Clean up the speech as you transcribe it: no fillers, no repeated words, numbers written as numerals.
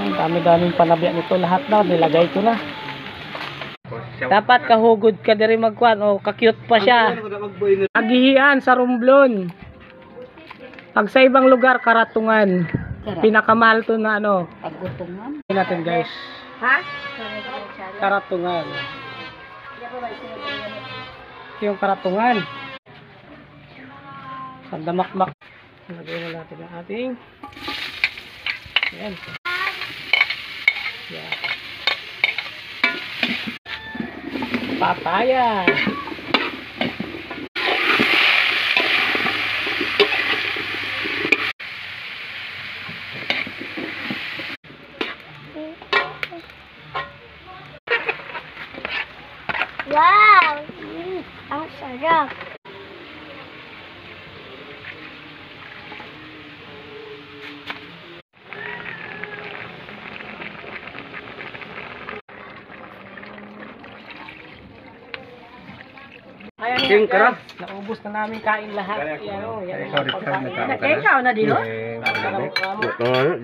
Ang dami-daming panabya nito. Lahat na, nilagay ko na. Dapat kahugod ka diri magkuan. O, ka-cute pa siya. Agihian sa Romblon. Pag sa ibang lugar, Karatungan. Pinakamahal to na ano. Paggutungan. Natin guys. Ha? Karatungan. Yung Karatungan. Sandamakmak. Lagyan na natin ang ating. Ayan. Yan. Papaya. Wow! Ang sarap. Ayan guys, naubos na namin kain lahat. Yan o, yan ang pagkain. Nakain ka na din, no? Sarap.